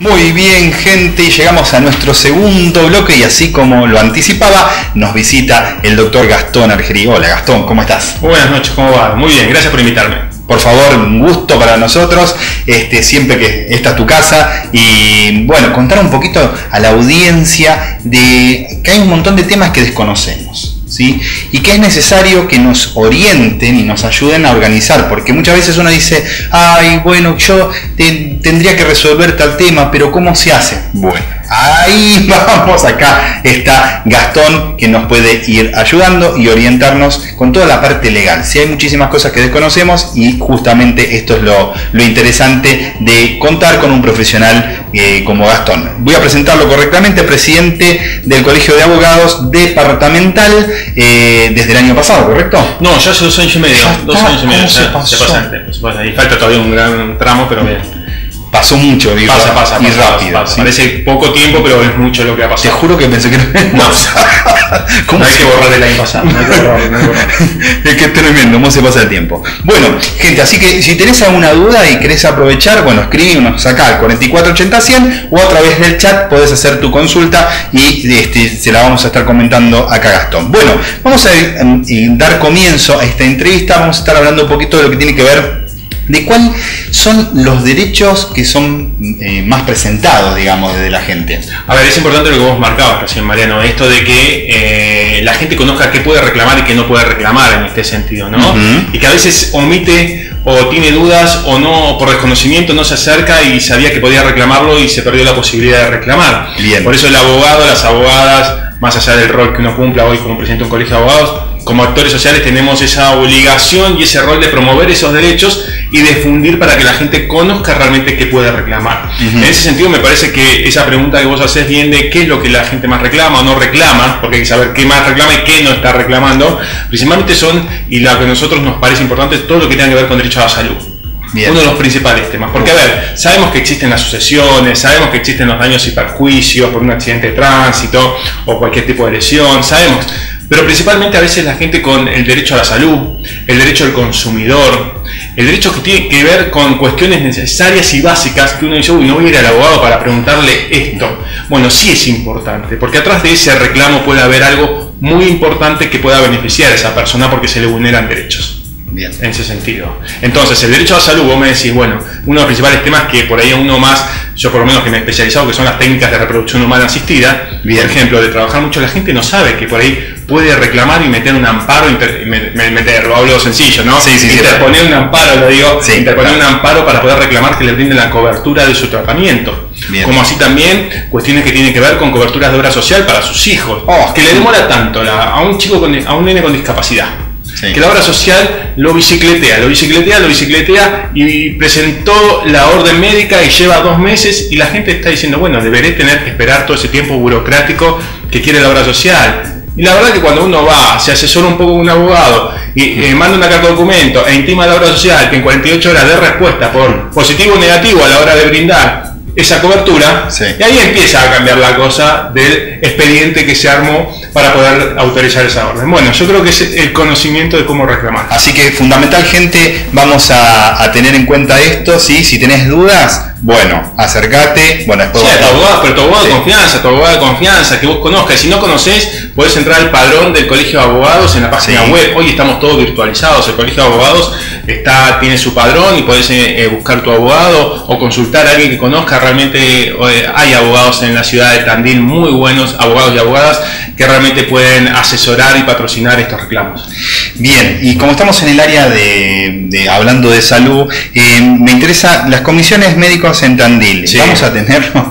Muy bien, gente, y llegamos a nuestro segundo bloque y así como lo anticipaba, nos visita el doctor Gastón Argerí. Hola Gastón, ¿cómo estás? Buenas noches, ¿cómo va? Muy bien, gracias por invitarme. Por favor, un gusto para nosotros, siempre que esta es tu casa, y bueno, contar un poquito a la audiencia de que hay un montón de temas que desconocemos, ¿sí? Y que es necesario que nos orienten y nos ayuden a organizar, porque muchas veces uno dice, ay, bueno, yo tendría que resolver tal tema, pero ¿cómo se hace? Bueno, ahí vamos, acá está Gastón, que nos puede ir ayudando y orientarnos con toda la parte legal. Si hay muchísimas cosas que desconocemos y justamente esto es lo interesante de contar con un profesional como Gastón. Voy a presentarlo correctamente, presidente del Colegio de Abogados Departamental desde el año pasado, ¿correcto? No, ya hace 2 años y medio. Ya 2 años y medio. se pasó. Se pasa antes. Ahí falta todavía un gran tramo, pero bien. Pasó mucho y rápido. ¿Sí? Parece poco tiempo, pero es mucho lo que ha pasado. Te juro que pensé que no. ¿Cómo no hay que borrar del año pasado. No hay que borrarlo. Es que es tremendo, cómo se pasa el tiempo. Bueno, gente, así que si tenés alguna duda y querés aprovechar, bueno, escribimos acá al 4480-100 o a través del chat podés hacer tu consulta y se la vamos a estar comentando acá a Gastón. Bueno, vamos a dar comienzo a esta entrevista. Vamos a estar hablando un poquito de lo que tiene que ver de cuáles son los derechos que son más presentados, digamos, desde la gente. A ver, es importante lo que vos marcabas recién, Mariano, esto de que la gente conozca qué puede reclamar y qué no puede reclamar en este sentido, ¿no? Uh-huh. Y que a veces omite o tiene dudas o no, por desconocimiento no se acerca y sabía que podía reclamarlo y se perdió la posibilidad de reclamar. Bien. Por eso el abogado, las abogadas, más allá del rol que uno cumpla hoy como presidente de un colegio de abogados, como actores sociales tenemos esa obligación y ese rol de promover esos derechos y difundir para que la gente conozca realmente qué puede reclamar. Uh-huh. En ese sentido me parece que esa pregunta que vos hacés bien de qué es lo que la gente más reclama o no reclama, porque hay que saber qué más reclama y qué no está reclamando, principalmente son, y lo que a nosotros nos parece importante, todo lo que tenga que ver con derecho a la salud. Bien. Uno de los principales temas, porque a ver, sabemos que existen las sucesiones, sabemos que existen los daños y perjuicios por un accidente de tránsito o cualquier tipo de lesión, sabemos, pero principalmente a veces la gente con el derecho a la salud, el derecho del consumidor, el derecho que tiene que ver con cuestiones necesarias y básicas que uno dice, uy, no voy a ir al abogado para preguntarle esto. Bueno, sí es importante, porque atrás de ese reclamo puede haber algo muy importante que pueda beneficiar a esa persona porque se le vulneran derechos. Bien. En ese sentido. Entonces, el derecho a la salud, vos me decís, bueno, uno de los principales temas que por ahí uno más, yo por lo menos que me he especializado, que son las técnicas de reproducción humana asistida. Bien. Por ejemplo, de trabajar mucho, la gente no sabe que por ahí puede reclamar y meter un amparo, lo hablo sencillo, ¿no? Sí, interponer un amparo, lo digo, sí, interponer un amparo para poder reclamar que le brinden la cobertura de su tratamiento. Bien. Como así también cuestiones que tienen que ver con coberturas de obra social para sus hijos, que le demora tanto a un chico a un nene con discapacidad. Sí. Que la obra social lo bicicletea y presentó la orden médica y lleva 2 meses y la gente está diciendo, bueno, deberé tener que esperar todo ese tiempo burocrático que quiere la obra social. Y la verdad que cuando uno va, se asesora un poco con un abogado y manda una carta de documento e intima a la obra social que en 48 horas dé respuesta por positivo o negativo a la hora de brindar esa cobertura, sí. Y ahí empieza a cambiar la cosa del expediente que se armó para poder autorizar esa orden. Bueno, yo creo que es el conocimiento de cómo reclamar. Así que fundamental, gente, vamos a tener en cuenta esto, ¿sí? Si tenés dudas, bueno, acércate, bueno, después... Sí, a tu abogado, pero tu abogado de confianza, tu abogado de confianza, que vos conozcas. Si no conocés, podés entrar al padrón del Colegio de Abogados en la página web. Hoy estamos todos virtualizados, el Colegio de Abogados tiene su padrón y podés buscar tu abogado o consultar a alguien que conozca. Realmente hay abogados en la ciudad de Tandil muy buenos, abogados y abogadas, que realmente pueden asesorar y patrocinar estos reclamos. Bien, y como estamos en el área de hablando de salud, me interesa las comisiones médicos en Tandil. Sí. ¿Vamos a tenerlo?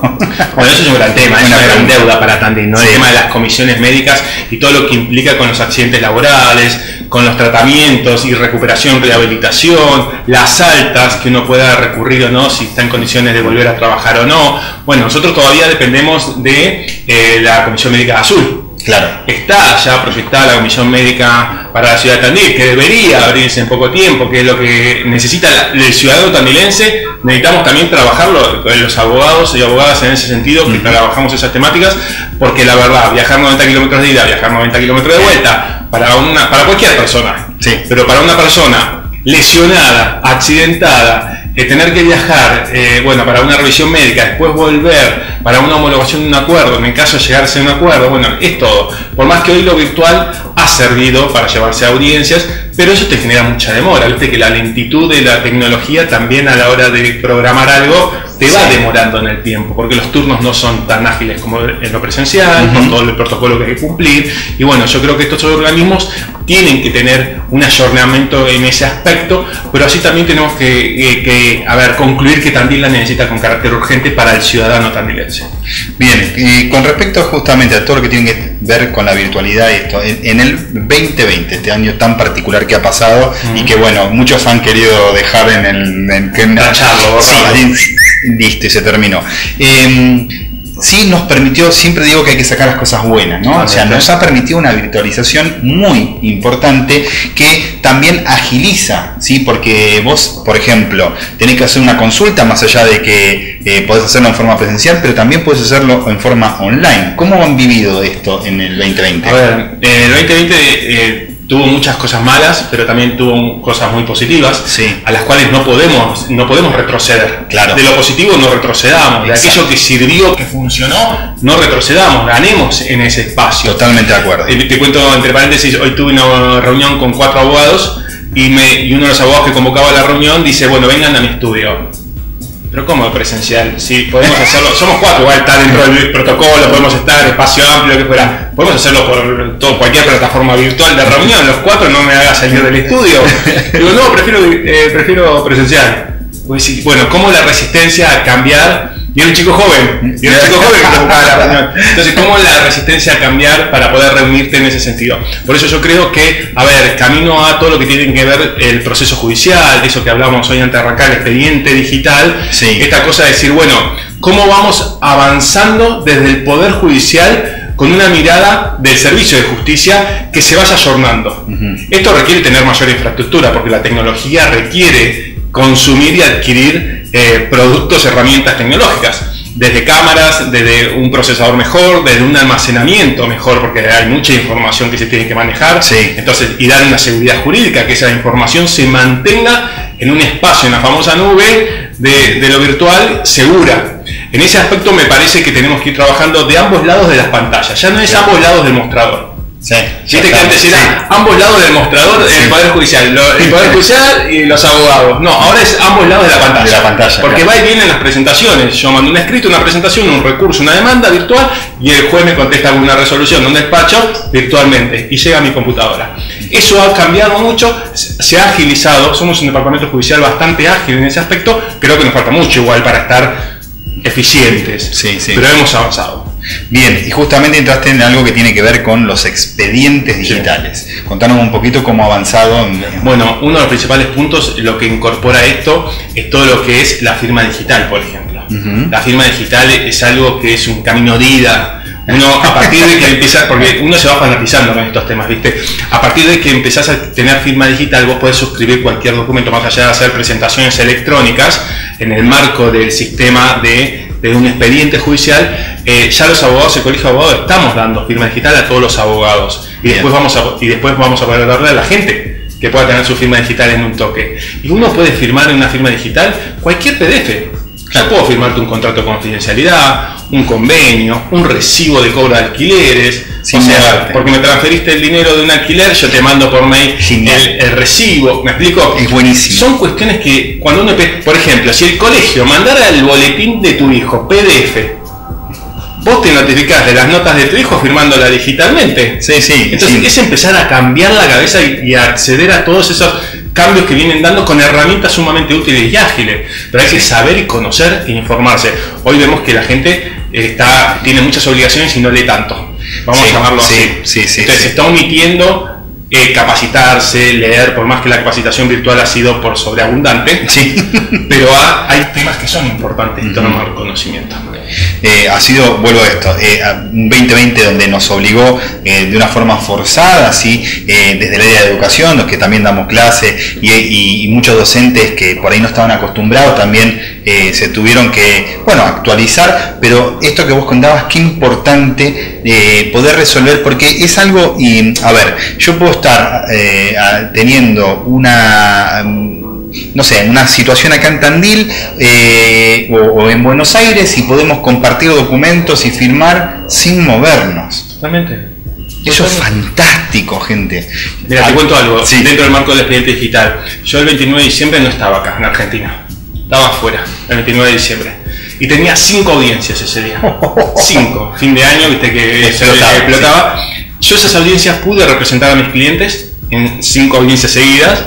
Bueno, eso es un gran tema, es una gran deuda para Tandil, ¿no? Sí. El tema de las comisiones médicas y todo lo que implica con los accidentes laborales, con los tratamientos y recuperación, rehabilitación, las altas que uno pueda recurrir o no, si está en condiciones de volver a trabajar o no. Bueno, nosotros todavía dependemos de la Comisión Médica Azul. Claro. Está ya proyectada la Comisión Médica para la ciudad de Tandil, que debería abrirse en poco tiempo, que es lo que necesita el ciudadano tandilense. Necesitamos también trabajarlo con los abogados y abogadas en ese sentido, que trabajamos esas temáticas, porque la verdad, viajar 90 kilómetros de ida, viajar 90 kilómetros de vuelta, para cualquier persona, sí. Pero para una persona lesionada, accidentada, tener que viajar, bueno, para una revisión médica, después volver para una homologación de un acuerdo, en el caso de llegarse a un acuerdo, bueno, es todo. Por más que hoy lo virtual ha servido para llevarse a audiencias, pero eso te genera mucha demora. Viste que la lentitud de la tecnología también a la hora de programar algo te va demorando en el tiempo, porque los turnos no son tan ágiles como en lo presencial, con todo el protocolo que hay que cumplir. Y bueno, yo creo que estos organismos tienen que tener un ayornamiento en ese aspecto, pero así también tenemos que concluir que Tandil la necesita con carácter urgente para el ciudadano tandilense. Bien, y con respecto justamente a todo lo que tiene que ver con la virtualidad, esto, en el 2020, este año tan particular que ha pasado y que bueno, muchos han querido dejar tacharlo, sí, listo, y se terminó. Sí nos permitió, siempre digo que hay que sacar las cosas buenas, ¿no? O sea, nos ha permitido una virtualización muy importante que también agiliza, ¿sí? Porque vos, por ejemplo, tenés que hacer una consulta más allá de que podés hacerlo en forma presencial, pero también podés hacerlo en forma online. ¿Cómo han vivido esto en el 2020? A ver, en el 2020 tuvo muchas cosas malas, pero también tuvo cosas muy positivas, a las cuales no podemos retroceder. Claro. De lo positivo no retrocedamos, de aquello que sirvió, que funcionó, no retrocedamos, ganemos en ese espacio. Totalmente de acuerdo. Te cuento entre paréntesis, hoy tuve una reunión con 4 abogados y uno de los abogados que convocaba la reunión dice, bueno, vengan a mi estudio. Pero ¿cómo presencial? Sí, podemos hacerlo, somos 4, igual está dentro del protocolo, podemos estar, espacio amplio, que fuera. Podemos hacerlo por cualquier plataforma virtual de reunión, los 4 no me hagas salir del estudio. Digo, no, prefiero presencial. Pues, bueno, ¿cómo la resistencia a cambiar? Y era un chico joven, que convocaba la reunión. Entonces, ¿cómo la resistencia a cambiar para poder reunirte en ese sentido? Por eso yo creo que, a ver, camino a todo lo que tiene que ver el proceso judicial, eso que hablamos hoy antes de arrancar, el expediente digital, esta cosa de decir, bueno, ¿cómo vamos avanzando desde el Poder Judicial con una mirada del servicio de justicia que se vaya ayornando? Esto requiere tener mayor infraestructura, porque la tecnología requiere consumir y adquirir productos, herramientas tecnológicas, desde cámaras, desde un procesador mejor, desde un almacenamiento mejor, porque hay mucha información que se tiene que manejar, entonces, y dar una seguridad jurídica, que esa información se mantenga en un espacio, en la famosa nube de lo virtual, segura. En ese aspecto me parece que tenemos que ir trabajando de ambos lados de las pantallas, ya no es ambos lados del mostrador. Viste que antes era ambos lados del mostrador, el Poder Judicial, el Poder Judicial y los abogados. No, ahora es ambos lados de la pantalla. Porque va y viene en las presentaciones. Yo mando un escrito, una presentación, un recurso, una demanda virtual y el juez me contesta con una resolución, un despacho virtualmente y llega a mi computadora. Eso ha cambiado mucho, se ha agilizado. Somos un departamento judicial bastante ágil en ese aspecto. Creo que nos falta mucho igual para estar eficientes, pero hemos avanzado. Bien, y justamente entraste en algo que tiene que ver con los expedientes digitales. Contanos un poquito cómo ha avanzado. Bueno, uno de los principales puntos, lo que incorpora esto, es todo lo que es la firma digital, por ejemplo. La firma digital es algo que es un camino de ida. Uno, a partir de que empieza, porque uno se va fanatizando con estos temas, ¿viste? A partir de que empezás a tener firma digital, vos podés suscribir cualquier documento, más allá de hacer presentaciones electrónicas, en el marco del sistema de un expediente judicial. Ya los abogados, el colegio de abogados, estamos dando firma digital a todos los abogados. Y después vamos a poder darle a la gente que pueda tener su firma digital en un toque. Y uno puede firmar en una firma digital cualquier PDF. Yo puedo firmarte un contrato de confidencialidad, un convenio, un recibo de cobro de alquileres, porque me transferiste el dinero de un alquiler, yo te mando por mail el recibo, ¿me explico? Es buenísimo. Son cuestiones que cuando uno, por ejemplo, si el colegio mandara el boletín de tu hijo, PDF, vos te notificás de las notas de tu hijo firmándola digitalmente. Entonces es empezar a cambiar la cabeza y a acceder a todos esos cambios que vienen dando con herramientas sumamente útiles y ágiles. Pero hay que saber y conocer e informarse. Hoy vemos que la gente tiene muchas obligaciones y no lee tanto. Vamos a llamarlo así. Entonces se está omitiendo capacitarse, leer, por más que la capacitación virtual ha sido por sobreabundante, pero hay temas que son importantes en tomar conocimiento. Ha sido, vuelvo a esto, un 2020 donde nos obligó de una forma forzada, desde el área de educación, los que también damos clase, y muchos docentes que por ahí no estaban acostumbrados también se tuvieron que, actualizar, pero esto que vos contabas, qué importante poder resolver, porque es algo, yo puedo estar teniendo no sé, una situación acá en Tandil o en Buenos Aires y podemos compartir documentos y firmar sin movernos. Totalmente. Eso es fantástico, gente. Mira, te cuento algo. Sí. Dentro del marco del expediente digital, yo el 29 de diciembre no estaba acá, en Argentina. Estaba afuera, el 29 de diciembre. Y tenía 5 audiencias ese día. 5. Fin de año, viste que explotaba. Sí. Yo esas audiencias pude representar a mis clientes en 5 audiencias seguidas.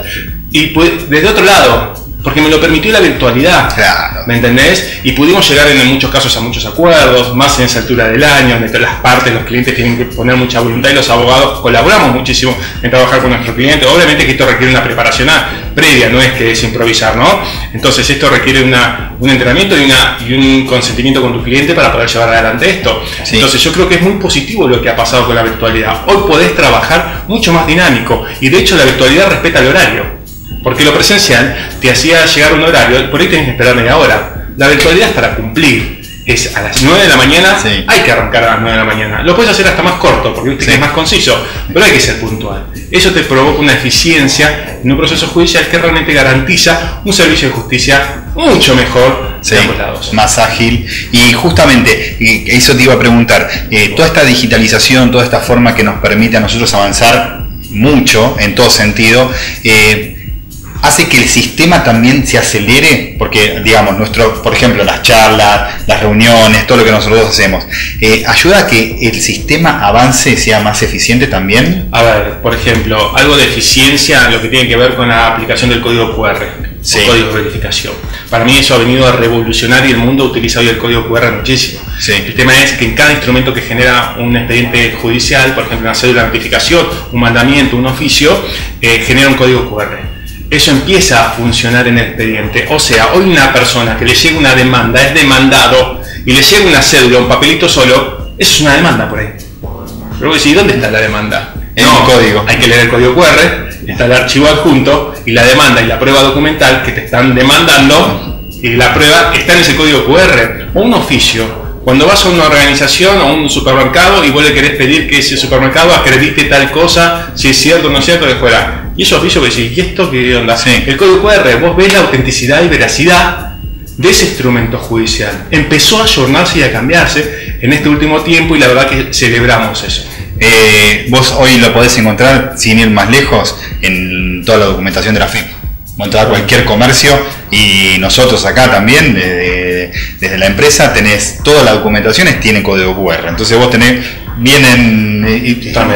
Y desde otro lado, porque me lo permitió la virtualidad, claro. ¿Me entendés? Y pudimos llegar en muchos casos a muchos acuerdos, más en esa altura del año, donde las partes, los clientes tienen que poner mucha voluntad y los abogados colaboramos muchísimo en trabajar con nuestros clientes. Obviamente que esto requiere una preparación previa, no es que es improvisar, ¿no? Entonces esto requiere un entrenamiento y un consentimiento con tu cliente para poder llevar adelante esto. Sí. Entonces yo creo que es muy positivo lo que ha pasado con la virtualidad. Hoy podés trabajar mucho más dinámico y de hecho la virtualidad respeta el horario. Porque lo presencial te hacía llegar a un horario, por ahí tenés que esperar media hora. La virtualidad es para cumplir. Es a las 9 de la mañana, sí. Hay que arrancar a las 9 de la mañana. Lo puedes hacer hasta más corto, porque viste que es más conciso, pero hay que ser puntual. Eso te provoca una eficiencia en un proceso judicial que realmente garantiza un servicio de justicia mucho mejor de ambos lados. Más ágil. Y justamente, eso te iba a preguntar, toda esta digitalización, toda esta forma que nos permite a nosotros avanzar mucho, en todo sentido, hace que el sistema también se acelere, porque digamos, por ejemplo, las charlas, las reuniones, todo lo que nosotros hacemos, ayuda a que el sistema avance y sea más eficiente también. A ver, por ejemplo, algo de eficiencia, lo que tiene que ver con la aplicación del código QR, sí. El código de verificación. Para mí eso ha venido a revolucionar y el mundo utiliza hoy el código QR muchísimo. Sí. El tema es que en cada instrumento que genera un expediente judicial, por ejemplo, una cédula de notificación, un mandamiento, un oficio, genera un código QR. Eso empieza a funcionar en el expediente. O sea, hoy una persona que le llega una demanda, es demandado, y le llega una cédula, un papelito solo, eso es una demanda por ahí. Pero vos decís, ¿dónde está la demanda? En el código. Hay que leer el código QR, está el archivo adjunto, y la demanda y la prueba documental que te están demandando, y la prueba está en ese código QR. O un oficio. Cuando vas a una organización o un supermercado y vos le querés pedir que ese supermercado acredite tal cosa, si es cierto o no es cierto, de fuera. Y esos oficios que decís, ¿y esto qué onda? Sí. El código QR, vos ves la autenticidad y veracidad de ese instrumento judicial. Empezó a ayornarse y a cambiarse en este último tiempo y la verdad que celebramos eso. Vos hoy lo podés encontrar, sin ir más lejos, en toda la documentación de la FIP. Entrar a cualquier comercio y nosotros acá también, desde la empresa, tenés toda la documentación, tiene código QR. Entonces vos vienen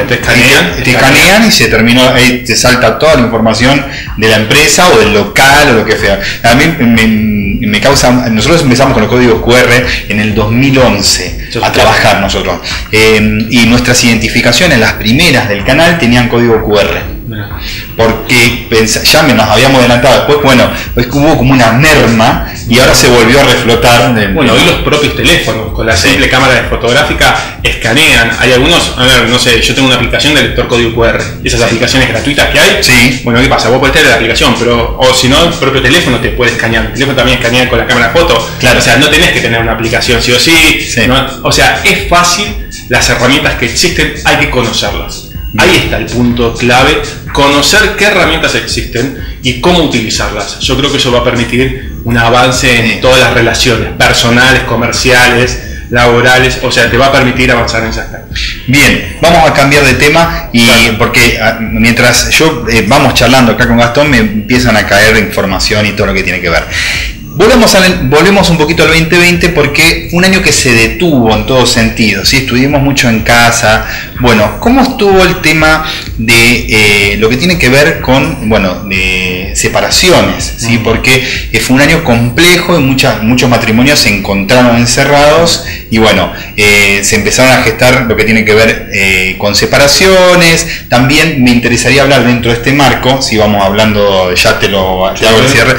te escanean y se terminó, ahí te salta toda la información de la empresa o del local o lo que sea. A mí me causa, nosotros empezamos con los códigos QR en el 2011 a trabajar nosotros, y nuestras identificaciones, las primeras del canal, tenían código QR. Porque ya nos habíamos adelantado, después hubo como una merma y ahora se volvió a reflotar. Bueno, hoy los propios teléfonos con la simple cámara fotográfica escanean. Hay algunos, a ver, no sé, yo tengo una aplicación de lector código QR, esas aplicaciones gratuitas que hay. Sí. Bueno, ¿qué pasa? Vos podés tener la aplicación, pero o si no, el propio teléfono te puede escanear. El teléfono también escanea con la cámara de foto. Claro. O sea, no tenés que tener una aplicación sí o sí. No, o sea, es fácil, las herramientas que existen hay que conocerlas. Ahí está el punto clave, conocer qué herramientas existen y cómo utilizarlas. Yo creo que eso va a permitir un avance en todas las relaciones personales, comerciales, laborales, o sea, te va a permitir avanzar en ese aspecto. Bien, vamos a cambiar de tema y claro, porque mientras vamos charlando acá con Gastón me empiezan a caer información y todo lo que tiene que ver. Volvemos un poquito al 2020 porque un año que se detuvo en todo sentido, ¿sí? Estuvimos mucho en casa. Bueno, ¿cómo estuvo el tema de lo que tiene que ver con, de separaciones, ¿sí? Porque fue un año complejo y muchos matrimonios se encontraron encerrados y se empezaron a gestar lo que tiene que ver con separaciones. También me interesaría hablar dentro de este marco, si vamos hablando, ya te hago el cierre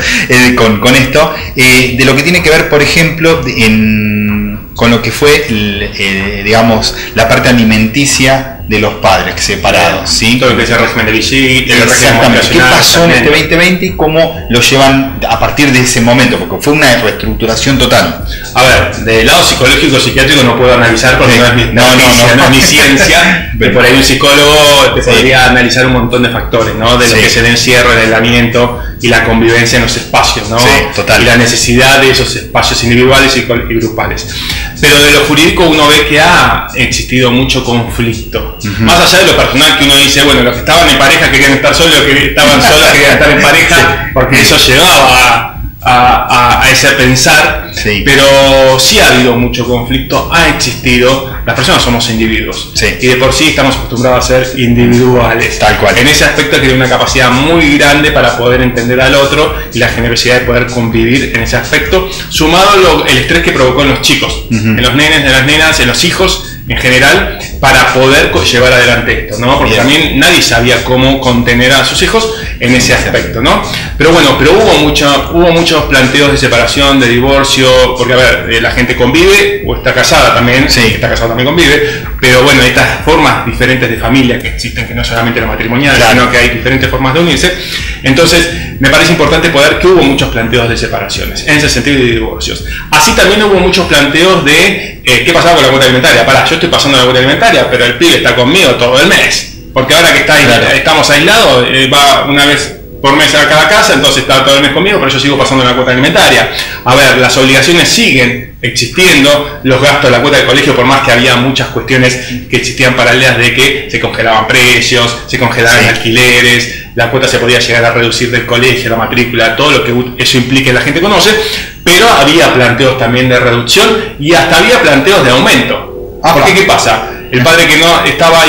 con esto, de lo que tiene que ver, por ejemplo, con lo que fue, digamos, la parte alimenticia de los padres separados, ¿sí? Todo lo que es el régimen de visita, el régimen Exactamente. ¿Qué pasó en también. este 2020 y cómo lo llevan a partir de ese momento? Porque fue una reestructuración total. A ver, del lado psicológico, psiquiátrico no puedo analizar porque no es mi, no es mi ciencia, pero por ahí un psicólogo te podría analizar un montón de factores, ¿no? De lo que es el encierro, el aislamiento y la convivencia en los espacios, ¿no? Sí, total. Y la necesidad de esos espacios individuales y grupales. Pero de lo jurídico uno ve que ha existido mucho conflicto. Más allá de lo personal que uno dice, bueno, los que estaban en pareja querían estar solos, los que estaban solos querían estar en pareja, porque eso llevaba a ese pensar, pero sí ha habido mucho conflicto, ha existido. Las personas somos individuos y de por sí estamos acostumbrados a ser individuales. Tal cual. En ese aspecto tiene una capacidad muy grande para poder entender al otro y la generosidad de poder convivir en ese aspecto, sumado el estrés que provocó en los chicos, en los nenes, en las nenas, en los hijos en general, para poder llevar adelante esto, ¿no? Porque también nadie sabía cómo contener a sus hijos en ese aspecto, ¿no? Pero bueno, hubo muchos planteos de separación, de divorcio, porque a ver, la gente convive o está casada también, está casado también convive, pero bueno, estas formas diferentes de familia que existen, que no solamente la matrimonial, sino que hay diferentes formas de unirse. Entonces, me parece importante poder que hubo muchos planteos de separaciones, en ese sentido de divorcios. Así también hubo muchos planteos de qué pasaba con la cuota alimentaria. Pará, yo estoy pasando la cuota alimentaria, pero el pibe está conmigo todo el mes. Porque ahora que estamos aislados, va una vez por mes a cada casa, entonces está todo el mes conmigo, pero yo sigo pasando la cuota alimentaria. A ver, las obligaciones siguen existiendo, los gastos de la cuota del colegio, por más que había muchas cuestiones que existían paralelas de que se congelaban precios, se congelaban alquileres, la cuota se podía llegar a reducir del colegio, la matrícula, todo lo que eso implique la gente conoce, pero había planteos también de reducción y hasta había planteos de aumento. Porque ¿qué pasa? El padre que no estaba,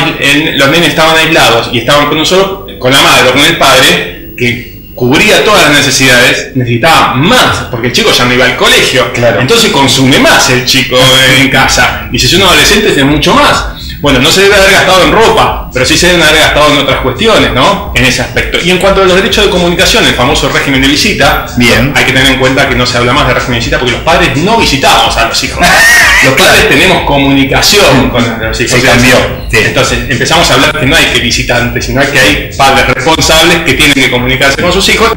los nenes estaban aislados y estaban con la madre o con el padre, que cubría todas las necesidades, necesitaba más, porque el chico ya no iba al colegio, entonces consume más el chico en casa, y si es un adolescente es mucho más. Bueno, no se debe haber gastado en ropa, pero sí se deben haber gastado en otras cuestiones, ¿no? En ese aspecto. Y en cuanto a los derechos de comunicación, el famoso régimen de visita, hay que tener en cuenta que no se habla más de régimen de visita porque los padres no visitamos a los hijos. Los padres tenemos comunicación con los hijos. Se cambió. Entonces empezamos a hablar que no hay que visitantes, sino que hay padres responsables que tienen que comunicarse con sus hijos.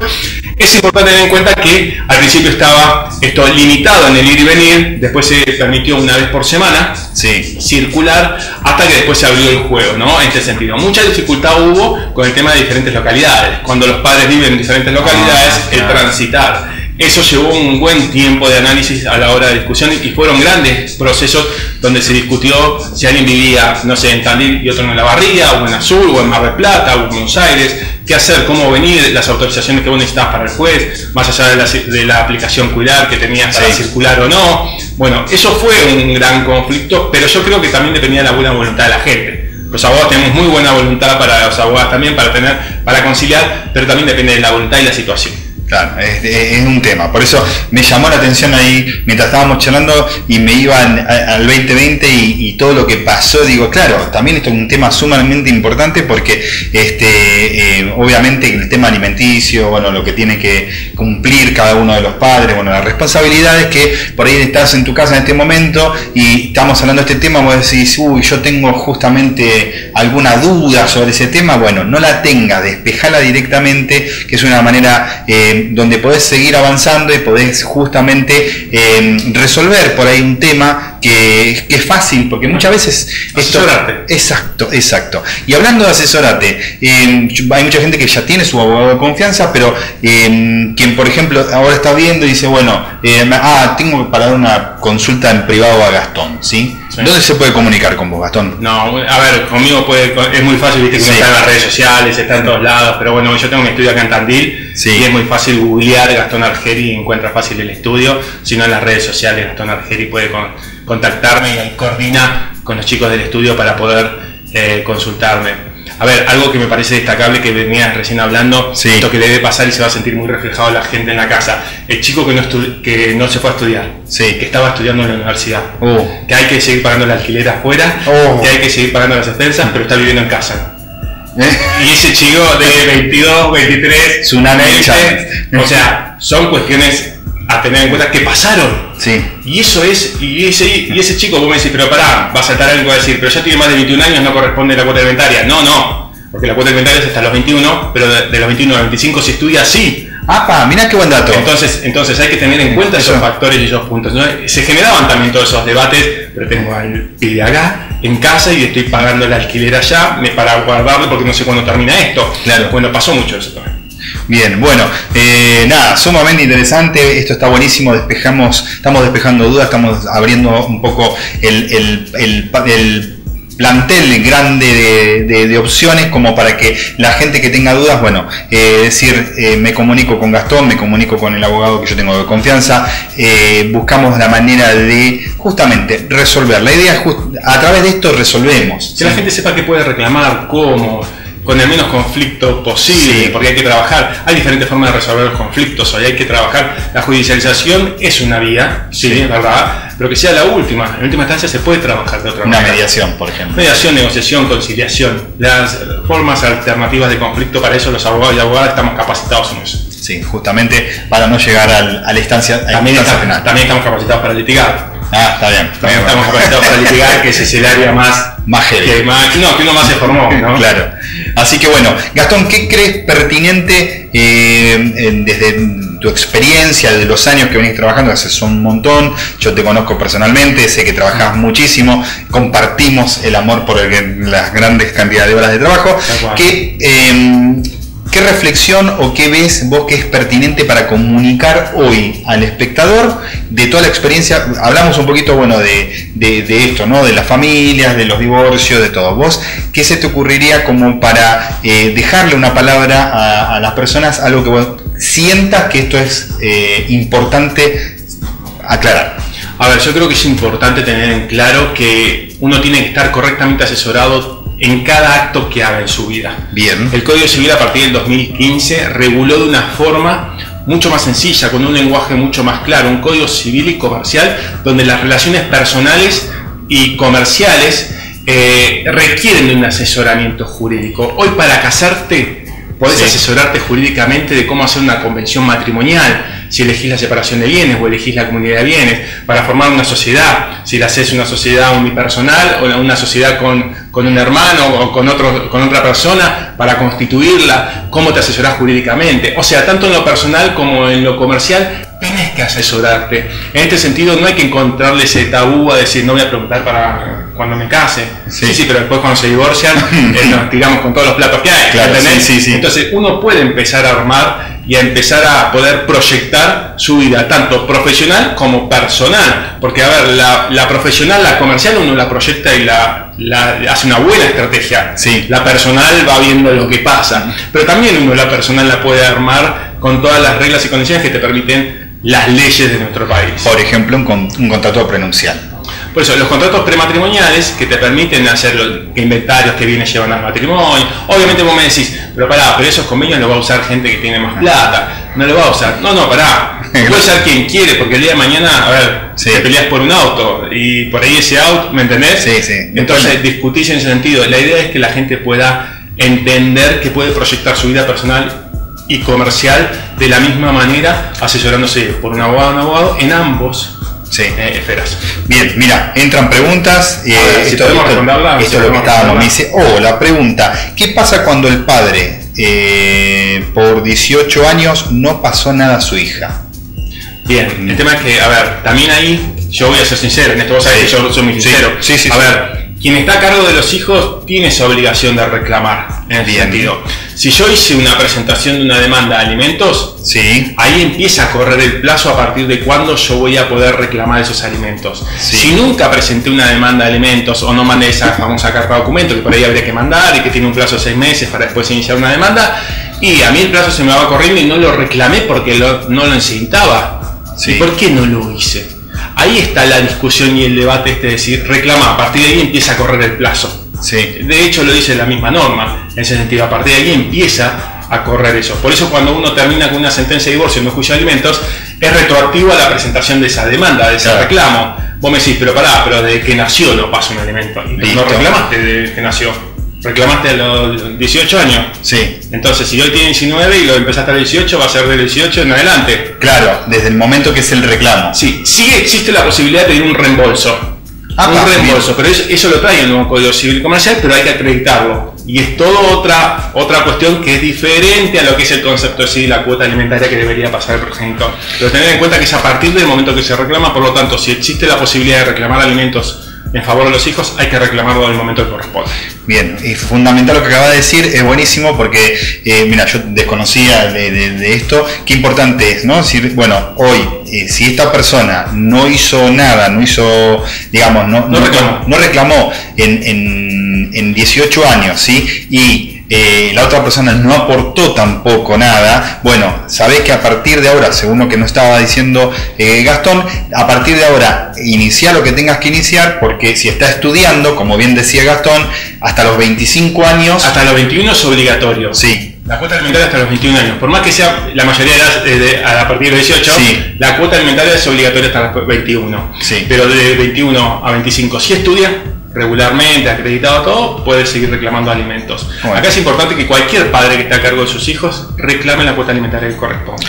Es importante tener en cuenta que al principio estaba esto limitado en el ir y venir, después se permitió una vez por semana circular, hasta que después se abrió el juego, ¿no? En este sentido. Mucha dificultad hubo con el tema de diferentes localidades. Cuando los padres viven en diferentes localidades, el transitar. Eso llevó un buen tiempo de análisis a la hora de discusión y fueron grandes procesos donde se discutió si alguien vivía, no sé, en Tandil y otro en La Barría, o en Azul, o en Mar del Plata, o en Buenos Aires, qué hacer, cómo venir, las autorizaciones que vos necesitabas para el juez, más allá de la aplicación Cuidar que tenías para circular o no. Bueno, eso fue un gran conflicto, pero yo creo que también dependía de la buena voluntad de la gente. Los abogados tenemos muy buena voluntad para los abogados también, para conciliar, pero también depende de la voluntad y la situación. Claro, es un tema. Por eso me llamó la atención ahí mientras estábamos charlando y me iba al 2020 y todo lo que pasó. Digo, claro, también esto es un tema sumamente importante porque obviamente el tema alimenticio, bueno, lo que tiene que cumplir cada uno de los padres, bueno, las responsabilidades que por ahí estás en tu casa en este momento y estamos hablando de este tema, vos decís, uy, yo tengo justamente alguna duda sobre ese tema. Bueno, no la tengas, despejala directamente, que es una manera donde podés seguir avanzando y podés justamente resolver por ahí un tema que es fácil, porque muchas veces asesorarte. Exacto. Y hablando de asesorarte, hay mucha gente que ya tiene su abogado de confianza, pero quien por ejemplo ahora está viendo y dice, bueno, tengo para dar una consulta en privado a Gastón, ¿sí? ¿Dónde se puede comunicar con vos, Gastón? No, a ver, conmigo es muy fácil, viste que uno está en las redes sociales, está en todos lados, pero bueno, yo tengo mi estudio acá en Tandil y es muy fácil googlear Gastón Argeri y encuentra fácil el estudio. Si no, en las redes sociales Gastón Argeri puede contactarme y ahí coordina con los chicos del estudio para poder consultarme. A ver, algo que me parece destacable que venías recién hablando, esto que debe pasar y se va a sentir muy reflejado la gente en la casa. El chico que no se fue a estudiar, que estaba estudiando en la universidad, que hay que seguir pagando la alquiler afuera, que hay que seguir pagando las expensas, pero está viviendo en casa. Y ese chico de 22, 23, Tsunami, o sea, son cuestiones a tener en cuenta que pasaron. Sí. Y eso es, y ese chico, vos me decís, pero pará, va a saltar algo y va a decir, pero ya tiene más de 21 años, no corresponde la cuota alimentaria. No, porque la cuota alimentaria es hasta los 21, pero de los 21 a los 25 se estudia así. ¡Apa! Mirá qué buen dato. Entonces hay que tener en cuenta esos factores y esos puntos, ¿no? Se generaban también todos esos debates, pero tengo al pibe acá en casa y estoy pagando el alquiler allá para guardarlo porque no sé cuándo termina esto. Claro. Bueno, pasó mucho eso también. Bien, bueno, nada, sumamente interesante, esto está buenísimo, estamos despejando dudas, estamos abriendo un poco el plantel grande de opciones como para que la gente que tenga dudas, bueno, me comunico con Gastón, me comunico con el abogado que yo tengo de confianza, buscamos la manera de justamente resolver. La idea es a través de esto resolvemos. Que la gente sepa que puede reclamar, cómo, con el menos conflicto posible, porque hay que trabajar. Hay diferentes formas de resolver los conflictos, hoy hay que trabajar. La judicialización es una vía, sí, es verdad, pero que sea la última. En última instancia se puede trabajar de otra manera. Una mediación, por ejemplo. Mediación, negociación, conciliación. Las formas alternativas de conflicto, para eso los abogados y abogadas estamos capacitados en eso. Sí, justamente para no llegar a la instancia final. También estamos capacitados para litigar. Está bien. También estamos capacitados para litigar, que ese es el área más heavy. Que uno más se formó, ¿no? Claro. Así que bueno, Gastón, ¿qué crees pertinente desde tu experiencia, de los años que venís trabajando? Haces un montón, yo te conozco personalmente, sé que trabajás muchísimo, compartimos el amor por las grandes cantidades de horas de trabajo. ¿Qué reflexión o qué ves vos que es pertinente para comunicar hoy al espectador de toda la experiencia? Hablamos un poquito, bueno, de esto, ¿no? De las familias, de los divorcios, de todo. ¿Vos qué se te ocurriría como para dejarle una palabra a las personas, algo que vos sientas que esto es importante aclarar? A ver, yo creo que es importante tener en claro que uno tiene que estar correctamente asesorado en cada acto que haga en su vida. Bien. El Código Civil a partir del 2015 reguló de una forma mucho más sencilla, con un lenguaje mucho más claro, un Código Civil y comercial donde las relaciones personales y comerciales requieren de un asesoramiento jurídico. Hoy para casarte podés asesorarte jurídicamente de cómo hacer una convención matrimonial, si elegís la separación de bienes o elegís la comunidad de bienes, para formar una sociedad, si la haces una sociedad unipersonal o una sociedad con un hermano o con otra persona, para constituirla, cómo te asesorás jurídicamente. O sea, tanto en lo personal como en lo comercial, tenés que asesorarte. En este sentido, no hay que encontrarle ese tabú a decir, no voy a preguntar para cuando me case. Sí, pero después cuando se divorcian, nos tiramos con todos los platos que hay. Claro, sí. Entonces, uno puede empezar a armar y a empezar a poder proyectar su vida, tanto profesional como personal. Porque, a ver, la profesional, la comercial, uno la proyecta y hace una buena estrategia. Sí. La personal va viendo lo que pasa. Pero también uno la personal la puede armar con todas las reglas y condiciones que te permiten las leyes de nuestro país. Por ejemplo, un contrato prenupcial. Por eso, los contratos prematrimoniales que te permiten hacer los inventarios que bienes llevan al matrimonio. Obviamente vos me decís, pero esos convenios los va a usar gente que tiene más plata. No lo va a usar. No, pará. Puede usar quien quiere, porque el día de mañana, a ver, te peleas por un auto y por ahí ese auto, ¿me entendés? Sí. Entonces discutís en ese sentido. La idea es que la gente pueda entender que puede proyectar su vida personal y comercial de la misma manera, asesorándose por un abogado en ambos esferas. Bien, mira, entran preguntas. Esto es lo que estábamos. Me dice, la pregunta: ¿qué pasa cuando el padre por 18 años no pasó nada a su hija? Bien, el tema es que, a ver, también ahí yo voy a ser sincero, en esto vos sabés que yo soy muy sincero. A ver, quien está a cargo de los hijos tiene esa obligación de reclamar, en ese sentido. Si yo hice una presentación de una demanda de alimentos, ahí empieza a correr el plazo a partir de cuándo yo voy a poder reclamar esos alimentos. Si nunca presenté una demanda de alimentos o no mandé esa famosa carta de documento que por ahí habría que mandar y que tiene un plazo de 6 meses para después iniciar una demanda, y a mí el plazo se me va corriendo y no lo reclamé porque no lo necesitaba. ¿Y por qué no lo hice? Ahí está la discusión y el debate, es decir, reclama, a partir de ahí empieza a correr el plazo. De hecho lo dice la misma norma, en ese sentido, a partir de ahí empieza a correr eso. Por eso cuando uno termina con una sentencia de divorcio en un juicio de alimentos, es retroactivo a la presentación de esa demanda, de ese reclamo. Vos me decís, pero desde que nació no pasa un alimento. No reclamaste desde que nació. reclamaste a los 18 años. Sí. Entonces, si hoy tiene 19 y lo empezaste a los 18, va a ser de 18 en adelante. Claro, desde el momento que es el reclamo. Sí, sí existe la posibilidad de pedir un reembolso. Un reembolso, pero eso lo trae el nuevo Código Civil y Comercial, pero hay que acreditarlo. Y es toda otra cuestión que es diferente a lo que es el concepto de sí, la cuota alimentaria que debería pasar el progenitor. Pero tener en cuenta que es a partir del momento que se reclama, por lo tanto, si existe la posibilidad de reclamar alimentos en favor de los hijos, hay que reclamarlo en el momento que corresponde. Bien, y fundamental lo que acaba de decir, es buenísimo porque, mira, yo desconocía de esto, qué importante es, ¿no? Decir, bueno, hoy, si esta persona no hizo nada, no hizo, digamos, no reclamó en 18 años, ¿sí? Y la otra persona no aportó tampoco nada, bueno, sabés que a partir de ahora, según lo que nos estaba diciendo Gastón, a partir de ahora inicia lo que tengas que iniciar, porque si está estudiando, como bien decía Gastón, hasta los 25 años... Hasta los 21 es obligatorio. Sí. La cuota alimentaria hasta los 21 años. Por más que sea la mayoría de edad a partir de 18, sí, la cuota alimentaria es obligatoria hasta los 21. Sí. Pero de 21 a 25, si estudia regularmente, acreditado todo, puede seguir reclamando alimentos. Bueno. Acá es importante que cualquier padre que esté a cargo de sus hijos reclame la cuota alimentaria que corresponde.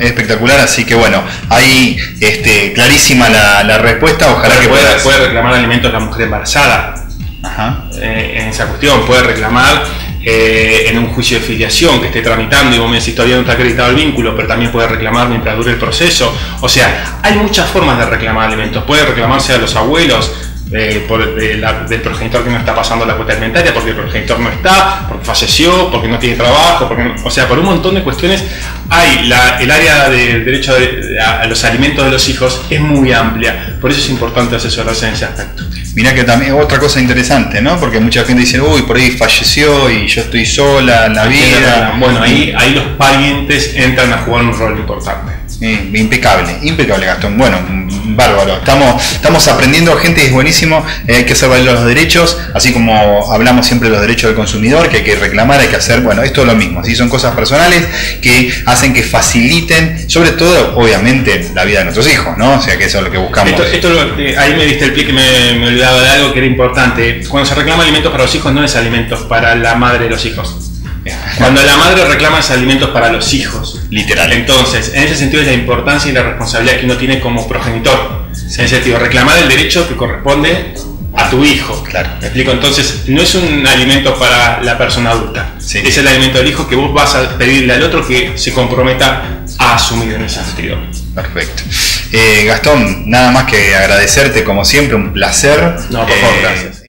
Espectacular, así que bueno, ahí clarísima la respuesta, ojalá que puede reclamar alimentos la mujer embarazada. Ajá. En esa cuestión, puede reclamar en un juicio de filiación que esté tramitando y vos me decís todavía no está acreditado el vínculo, pero también puede reclamar mientras dure el proceso. O sea, hay muchas formas de reclamar alimentos. Puede reclamarse a los abuelos, del progenitor que no está pasando la cuota alimentaria, porque el progenitor no está, porque falleció, porque no tiene trabajo, o sea, por un montón de cuestiones. El área del derecho a los alimentos de los hijos es muy amplia, por eso es importante asesorarse en ese aspecto. Mirá que también otra cosa interesante, ¿no? Porque mucha gente dice, uy, por ahí falleció y yo estoy sola en la vida. Bueno, ahí los parientes entran a jugar un rol importante. Impecable Gastón. Bueno, bárbaro. Estamos aprendiendo, gente, es buenísimo. Hay que hacer valer los derechos, así como hablamos siempre de los derechos del consumidor, que hay que reclamar, hay que hacer, bueno, esto es lo mismo. ¿Sí? Son cosas personales que hacen que faciliten, sobre todo, obviamente, la vida de nuestros hijos, ¿no? O sea, que eso es lo que buscamos. Ahí me diste el pie que me olvidaba de algo que era importante. Cuando se reclama alimentos para los hijos, no es alimentos para la madre de los hijos. Cuando la madre reclama es alimentos para los hijos. Literal. Entonces, en ese sentido es la importancia y la responsabilidad que uno tiene como progenitor. En ese sentido, reclamar el derecho que corresponde a tu hijo. Claro. ¿Me explico? Entonces, no es un alimento para la persona adulta. Sí. Es el alimento del hijo que vos vas a pedirle al otro que se comprometa a asumir en ese sentido. Perfecto. Gastón, nada más que agradecerte como siempre, un placer. No, por favor, gracias.